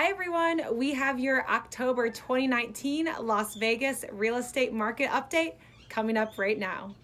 Hi everyone, we have your October 2019 Las Vegas real estate market update coming up right now.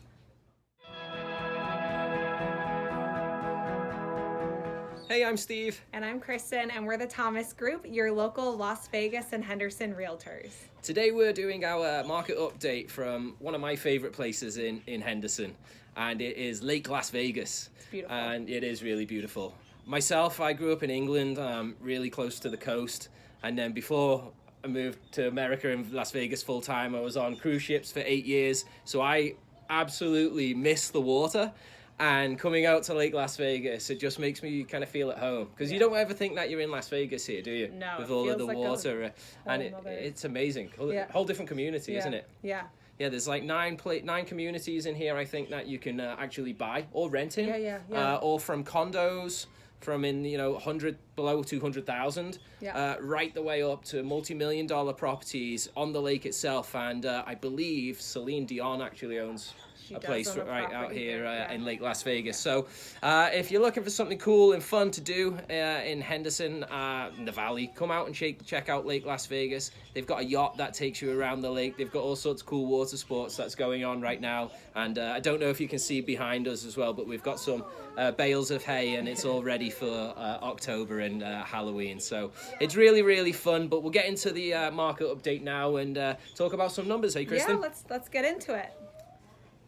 Hey, I'm Steve. And I'm Kristen, and we're the Thomas Group, your local Las Vegas and Henderson realtors. Today we're doing our market update from one of my favorite places in Henderson, and it is Lake Las Vegas. It's beautiful. And it is really beautiful. Myself, I grew up in England, really close to the coast, and then before I moved to America in Las Vegas full time, I was on cruise ships for 8 years, so I absolutely miss the water. And coming out to Lake Las Vegas, it just makes me kind of feel at home, because you don't ever think that you're in Las Vegas here, do you? No, with all of the like water, and it's amazing. Whole different community, isn't it? Yeah. Yeah, there's like nine communities in here, I think, that you can actually buy or rent in. Yeah. Or from condos from in 100 below 200,000, right the way up to multi-million-dollar properties on the lake itself. And I believe Celine Dion actually owns a place right out here in Lake Las Vegas. So if you're looking for something cool and fun to do in Henderson, in the Valley, come out and check out Lake Las Vegas. They've got a yacht that takes you around the lake. They've got all sorts of cool water sports that's going on right now. And I don't know if you can see behind us as well, but we've got some bales of hay, and it's all ready for October and Halloween. So it's really, really fun. But we'll get into the market update now and talk about some numbers. Hey, Kristen? Yeah, let's get into it.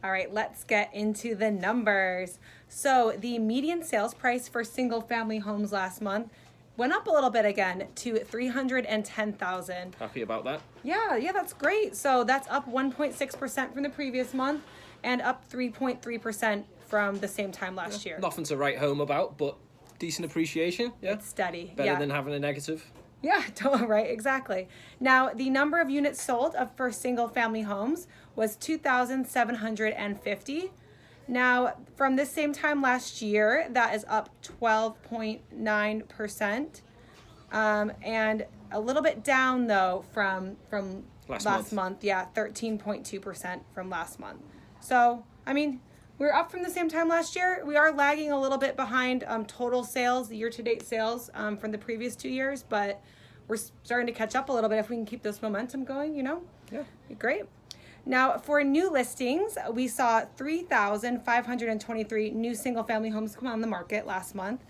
All right, let's get into the numbers. So the median sales price for single family homes last month went up a little bit again to $310,000. Happy about that? Yeah, that's great. So that's up 1.6% from the previous month and up 3.3% from the same time last year. Nothing to write home about, but decent appreciation. Yeah, it's steady. Better than having a negative. Yeah, right, exactly. Now, the number of units sold for single family homes was 2,750. Now, from this same time last year, that is up 12.9%. And a little bit down, though, from last month. Yeah, 13.2% from last month. So, I mean, we're up from the same time last year. We are lagging a little bit behind total sales, year-to-date sales from the previous 2 years, but we're starting to catch up a little bit. If we can keep this momentum going, Yeah. Great. Now, for new listings, we saw 3,523 new single-family homes come on the market last month.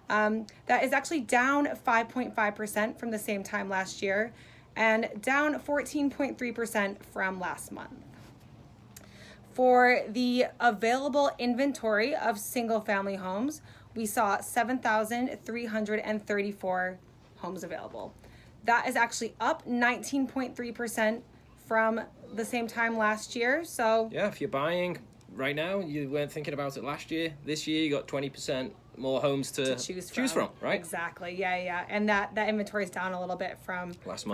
That is actually down 5.5% from the same time last year and down 14.3% from last month. For the available inventory of single-family homes, we saw 7,334 homes available. That is actually up 19.3% from the same time last year. So yeah, if you're buying right now, you weren't thinking about it last year. This year, you got 20% more homes to choose from, right? Exactly. Yeah. And that inventory is down a little bit from last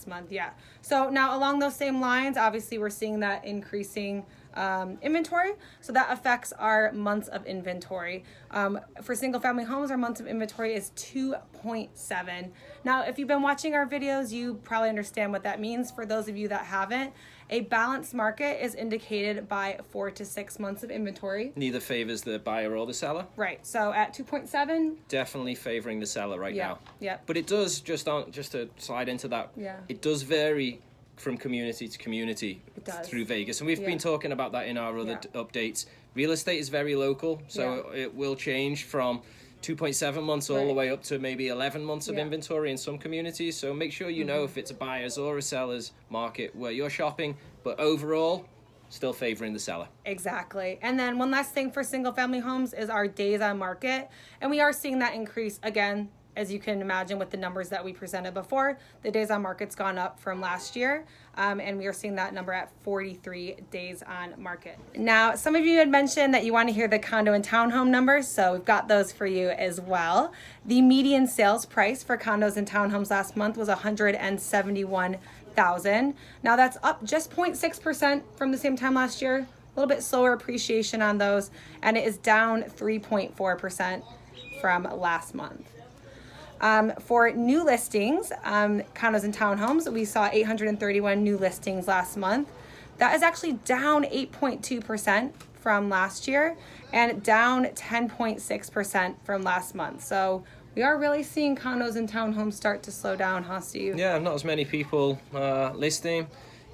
month. Yeah. So now along those same lines, obviously we're seeing that increasing inventory. So that affects our months of inventory. For single family homes, our months of inventory is 2.7. Now, if you've been watching our videos, you probably understand what that means. For those of you that haven't, a balanced market is indicated by 4 to 6 months of inventory. Neither favors the buyer or the seller. Right. So at 2.7, definitely favoring the seller right now. Yeah. But it does, just to slide into that, it does vary from community to community through Vegas. And we've been talking about that in our other updates. Real estate is very local, so it will change from 2.7 months all the way up to maybe 11 months of inventory in some communities. So make sure you know if it's a buyer's or a seller's market where you're shopping, but overall, still favoring the seller. Exactly. And then one last thing for single family homes is our days on market. And we are seeing that increase again, as you can imagine with the numbers that we presented before. The days on market's gone up from last year, and we are seeing that number at 43 days on market. Now, some of you had mentioned that you want to hear the condo and townhome numbers, so we've got those for you as well. The median sales price for condos and townhomes last month was $171,000. Now that's up just 0.6% from the same time last year. A little bit slower appreciation on those, and it is down 3.4% from last month. For new listings, condos and townhomes, we saw 831 new listings last month. That is actually down 8.2% from last year and down 10.6% from last month. So We are really seeing condos and townhomes start to slow down, huh, Steve? Yeah, not as many people listing.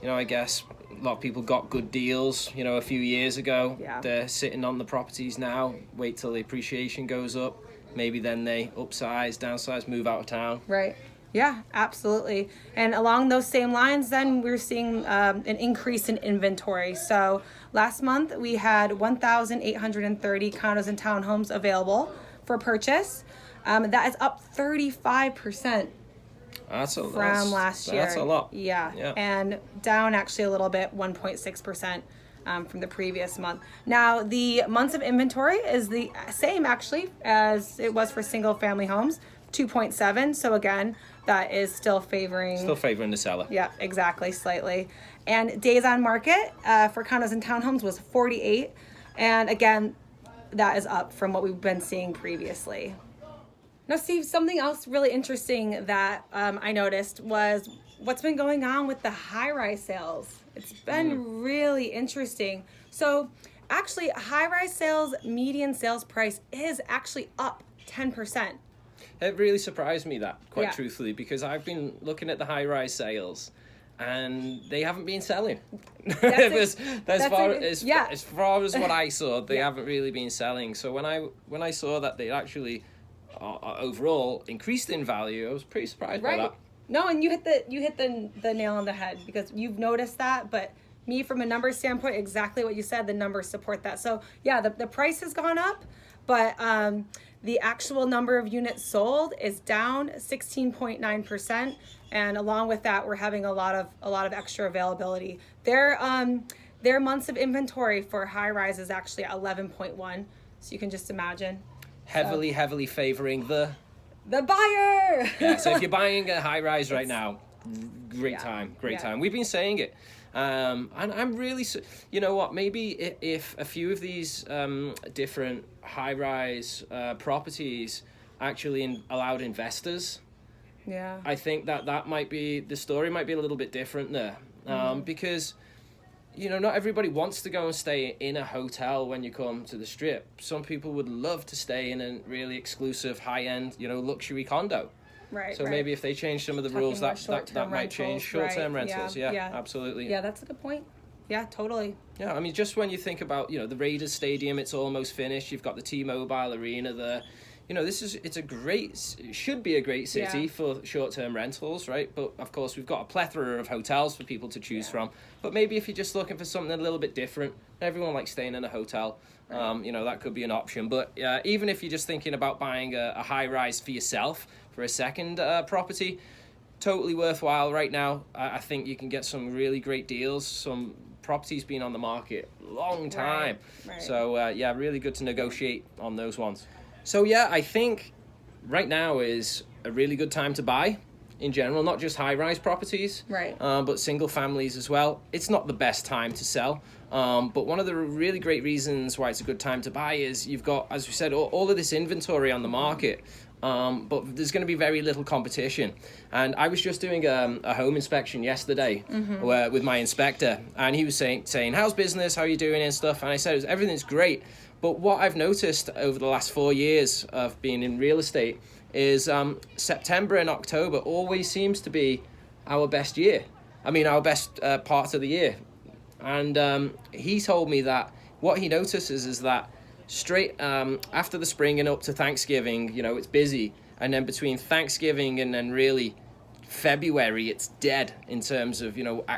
I guess a lot of people got good deals, a few years ago. Yeah. They're sitting on the properties now, wait till the appreciation goes up. Maybe then they upsize, downsize, move out of town. Right. Yeah, absolutely. And along those same lines, then we're seeing an increase in inventory. So last month we had 1,830 condos and townhomes available for purchase. That is up 35%. From last year. That's a lot. Yeah. And down actually a little bit, 1.6%. From the previous month. Now, the months of inventory is the same actually as it was for single family homes, 2.7. So again, that is still favoring the seller. Yeah, exactly, slightly. And days on market for condos and townhomes was 48. And again, that is up from what we've been seeing previously. Now, Steve, something else really interesting that I noticed was what's been going on with the high-rise sales. It's been really interesting. So actually, high-rise sales median sales price is actually up 10%. It really surprised me that, quite truthfully, because I've been looking at the high-rise sales and they haven't been selling. As far as what I saw, they haven't really been selling. So when I saw that they actually overall increased in value, I was pretty surprised by that. No, and you hit the nail on the head, because you've noticed that, but me, from a numbers standpoint, exactly what you said, the numbers support that. So yeah, the price has gone up, but the actual number of units sold is down 16.9%, and along with that, we're having a lot of extra availability. Their months of inventory for high rise is actually at 11.1, so you can just imagine. Heavily favoring the buyer. Yeah, so if you're buying a high rise right now, great time. We've been saying it. And I'm really, you know what, maybe if a few of these different high rise properties actually allowed investors, I think that might be, the story might be a little bit different there. Because not everybody wants to go and stay in a hotel when you come to the Strip. Some people would love to stay in a really exclusive, high-end, luxury condo. Right. So maybe if they change some of the rules, that might change short-term rentals. Yeah, absolutely. Yeah, that's a good point. Yeah, totally. Yeah, I mean, just when you think about, the Raiders Stadium, it's almost finished. You've got the T-Mobile Arena there. It should be a great city for short-term rentals, right? But of course, we've got a plethora of hotels for people to choose from. But maybe if you're just looking for something a little bit different, everyone likes staying in a hotel. That could be an option. But even if you're just thinking about buying a high-rise for yourself for a second property, totally worthwhile right now. I think you can get some really great deals. Some properties been on the market a long time. Right. So, really good to negotiate on those ones. So I think right now is a really good time to buy in general, not just high-rise properties, but single families as well. It's not the best time to sell, but one of the really great reasons why it's a good time to buy is you've got, as we said, all of this inventory on the market, but there's going to be very little competition. And I was just doing a home inspection yesterday with my inspector, and he was saying, how's business, how are you doing and stuff, and I said, everything's great. But what I've noticed over the last 4 years of being in real estate is September and October always seems to be our best year. Our best part of the year. And he told me that what he notices is that straight after the spring and up to Thanksgiving, it's busy. And then between Thanksgiving and then really February, it's dead in terms of,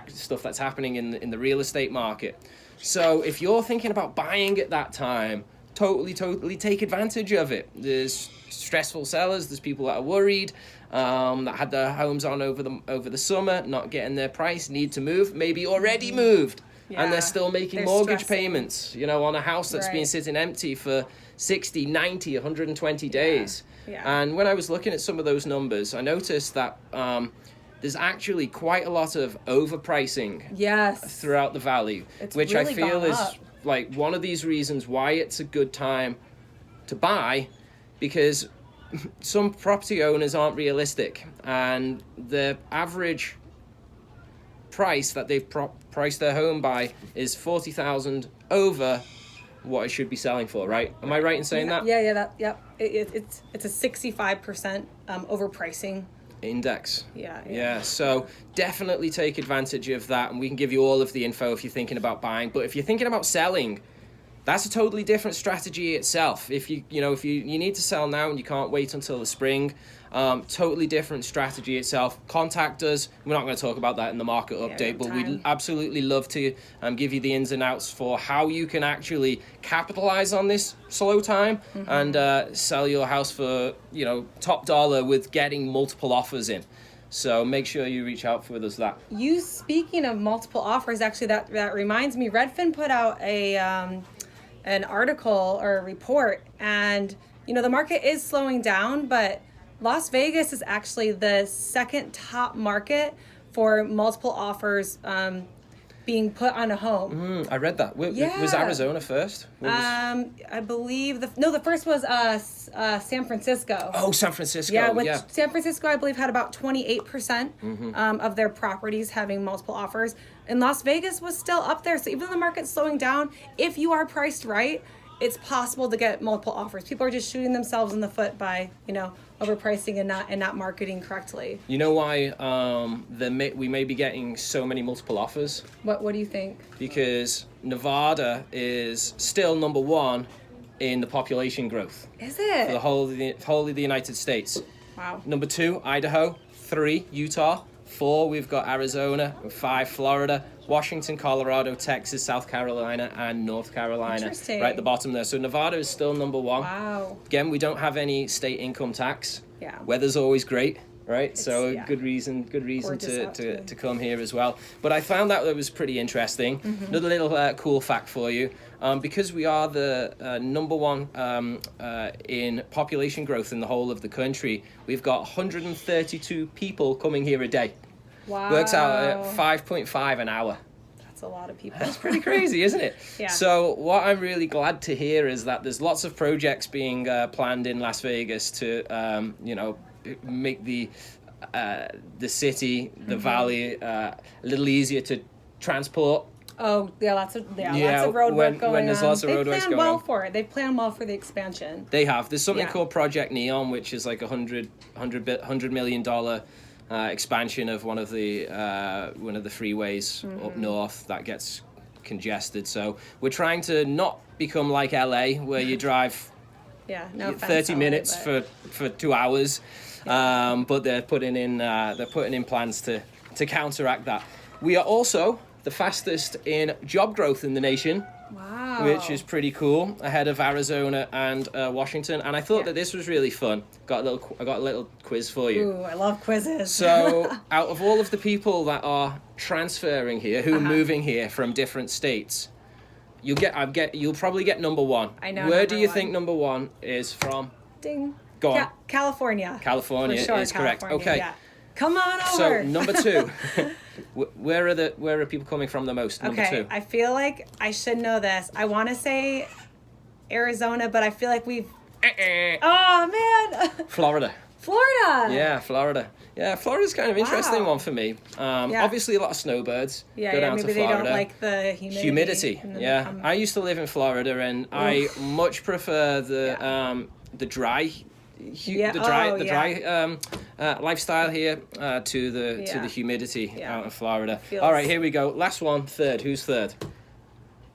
stuff that's happening in the real estate market. So if you're thinking about buying at that time, totally take advantage of it. There's stressful sellers, there's people that are worried, that had their homes on over the summer, not getting their price, need to move, maybe already moved, and they're still making mortgage payments, on a house that's been sitting empty for 60, 90, 120 days. And when I was looking at some of those numbers, I noticed that there's actually quite a lot of overpricing throughout the valley, which really I feel is like one of these reasons why it's a good time to buy, because some property owners aren't realistic, and the average price that they've priced their home by is $40,000 over what it should be selling for, right? Am I right in saying that? Yeah. It's a 65% overpricing index. Yeah. So definitely take advantage of that, and we can give you all of the info if you're thinking about buying. But if you're thinking about selling, that's a totally different strategy itself. If you need to sell now and you can't wait until the spring, totally different strategy itself. Contact us. We're not going to talk about that in the market update, but we'd absolutely love to give you the ins and outs for how you can actually capitalize on this slow time and sell your house for top dollar with getting multiple offers in. So make sure you reach out with us. That you speaking of multiple offers, actually that reminds me, Redfin put out an article or a report, and the market is slowing down, but Las Vegas is actually the second top market for multiple offers being put on a home. I read that. Was Arizona first? I believe the first was San Francisco. Oh, San Francisco. San Francisco, I believe, had about 28% of their properties having multiple offers. And Las Vegas was still up there. So even though the market's slowing down, if you are priced right, it's possible to get multiple offers. People are just shooting themselves in the foot by, overpricing and not marketing correctly. You know why we may be getting so many multiple offers? What do you think? Because Nevada is still number one in the population growth. Is it? For the whole of the United States. Wow. Number 2, Idaho. 3, Utah. 4, we've got Arizona. 5, Florida. Washington, Colorado, Texas, South Carolina, and North Carolina. Interesting. Right at the bottom there. So Nevada is still number 1. Wow. Again, we don't have any state income tax. Yeah. Weather's always great, right? Good reason to come here as well. But I found that was pretty interesting. Another little cool fact for you. Because we are the number 1 in population growth in the whole of the country, we've got 132 people coming here a day. Wow. Works out at 5.5 an hour. That's a lot of people. That's pretty crazy, isn't it? Yeah. So what I'm really glad to hear is that there's lots of projects being planned in Las Vegas to, make the city, the valley, a little easier to transport. Oh, yeah, lots of road work going on. When there's lots of road work going on. They plan well for it. They plan well for the expansion. They have. There's something called Project Neon, which is like $100 million expansion of one of the freeways up north that gets congested. So we're trying to not become like LA, where you drive 30 minutes for 2 hours. But they're putting in plans to counteract that. We are also the fastest in job growth in the nation. Wow. Which is pretty cool, ahead of Arizona and Washington. And I thought that this was really fun. I got a little quiz for you. Ooh, I love quizzes. So, out of all of the people that are transferring here, who are moving here from different states, you'll probably get number 1. I know. Where do you think number 1 is from? Ding. Go on. California. California is correct. Okay. Yeah. Come on over. So number 2, where are people coming from the most? Number 2. I feel like I should know this. I want to say Arizona, but I feel like we've. Oh man. Florida. Yeah, Florida. Yeah, Florida's kind of an interesting one for me. Obviously, a lot of snowbirds go down to Florida. Maybe they don't like the humidity. I used to live in Florida, and I much prefer the dry. Lifestyle here to the humidity out in Florida. All right, here we go. Last one, third. Who's third?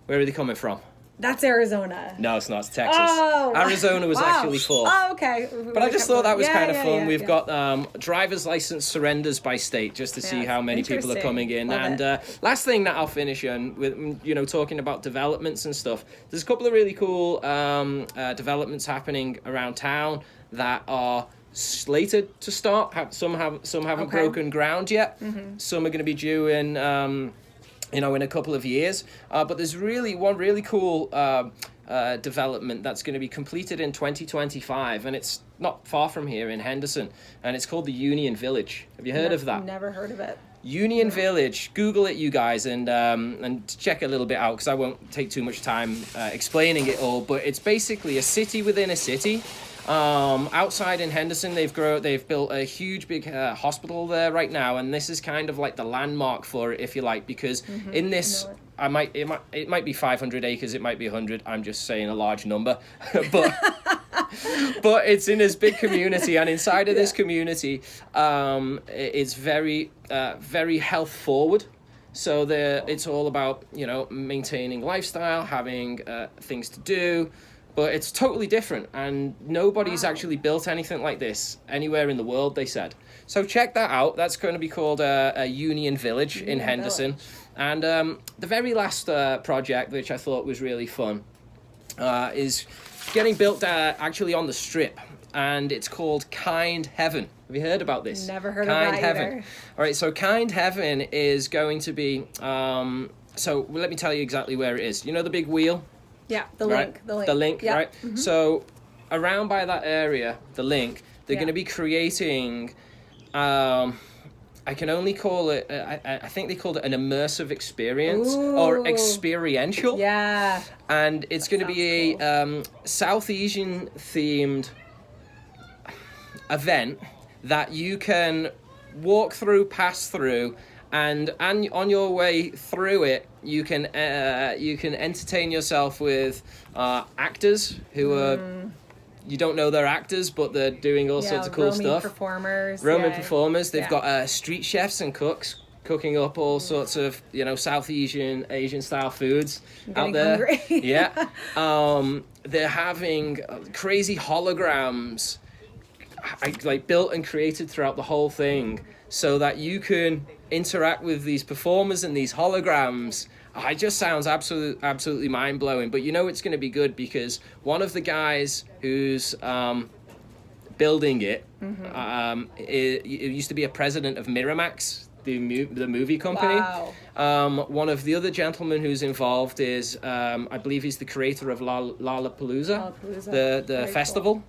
Where are they coming from? That's Arizona. No, it's not. It's Texas. Oh, Arizona was actually 4th. Oh, okay. But I just thought that was kind of fun. We've got driver's license surrenders by state, just to see how many people are coming in. Last thing that I'll finish on with, talking about developments and stuff. There's a couple of really cool developments happening around town that are slated to start. Some haven't broken ground yet. Some are going to be due in in a couple of years. But there's one really cool development that's going to be completed in 2025, and it's not far from here in Henderson, and it's called the Union Village. Have you heard of that? Never heard of it. Union Village. Google it, you guys, and check a little bit out, because I won't take too much time explaining it all. But it's basically a city within a city. Outside in Henderson, they've built a huge big hospital there right now, and this is kind of like the landmark for it, if you like, because in this, it might be 500 acres, it might be 100. I'm just saying a large number, but it's in this big community, and inside of this community, it's very very health forward. So it's all about, you know, maintaining lifestyle, having things to do. But it's totally different, and nobody's actually built anything like this anywhere in the world, they said. So check that out. That's going to be called a Union Village in Henderson. And the very last project, which I thought was really fun, is getting built actually on the Strip, and it's called Kind Heaven. Have you heard about this? Never heard of that Heaven. either. All right, so Kind Heaven is going to be... so let me tell you exactly where it is. You know the big wheel? Yeah, the right? link. The link, yep. right? Mm-hmm. So around by that area, the link, they're going to be creating, I can only call it, I think they called it an immersive experience. Ooh. Or experiential. Yeah. And it's going to be a South Asian themed event that you can walk through, pass through, and on your way through it, you can entertain yourself with actors who are, you don't know they're actors, but they're doing all sorts of cool stuff. Roaming performers. They've got street chefs and cooks cooking up all sorts of, you know, South Asian style foods out there. Hungry. Yeah. They're having crazy holograms like built and created throughout the whole thing, so that you can interact with these performers and these holograms. It just sounds absolutely mind-blowing. But you know it's going to be good, because one of the guys who's building it, it used to be a president of Miramax, the movie company. Wow. One of the other gentlemen who's involved is, I believe he's the creator of Lollapalooza, the festival. Cool.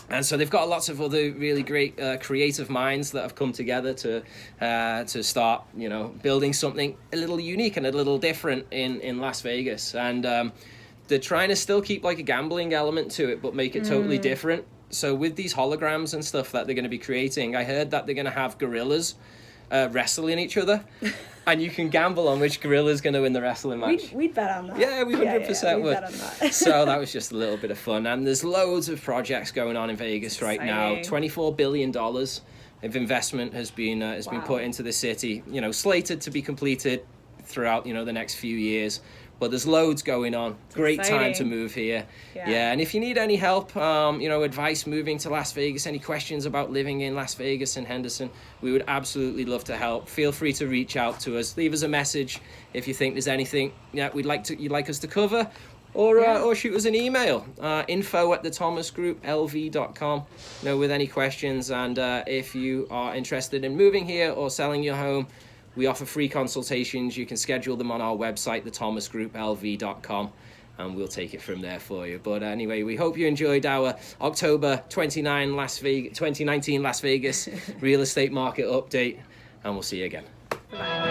And so they've got lots of other really great creative minds that have come together to start, you know, building something a little unique and a little different in Las Vegas. And they're trying to still keep like a gambling element to it, but make it totally different. So with these holograms and stuff that they're going to be creating, I heard that they're going to have gorillas wrestling each other. And you can gamble on which gorilla's going to win the wrestling match. We'd bet on that. Yeah, we 100% would. Bet on that. So that was just a little bit of fun. And there's loads of projects going on in Vegas right now. $24 billion of investment has been put into the city, you know, slated to be completed throughout, you know, the next few years. But there's loads going on. Great time to move here. Yeah, and if you need any help, you know, advice moving to Las Vegas, any questions about living in Las Vegas and Henderson, we would absolutely love to help. Feel free to reach out to us. Leave us a message if you think there's anything you'd like us to cover, or shoot us an email, info@thethomasgrouplv.com, you know, with any questions. And if you are interested in moving here or selling your home, we offer free consultations. You can schedule them on our website, thethomasgrouplv.com, and we'll take it from there for you. But anyway, we hope you enjoyed our October 2019 Las Vegas real estate market update, and we'll see you again. Bye.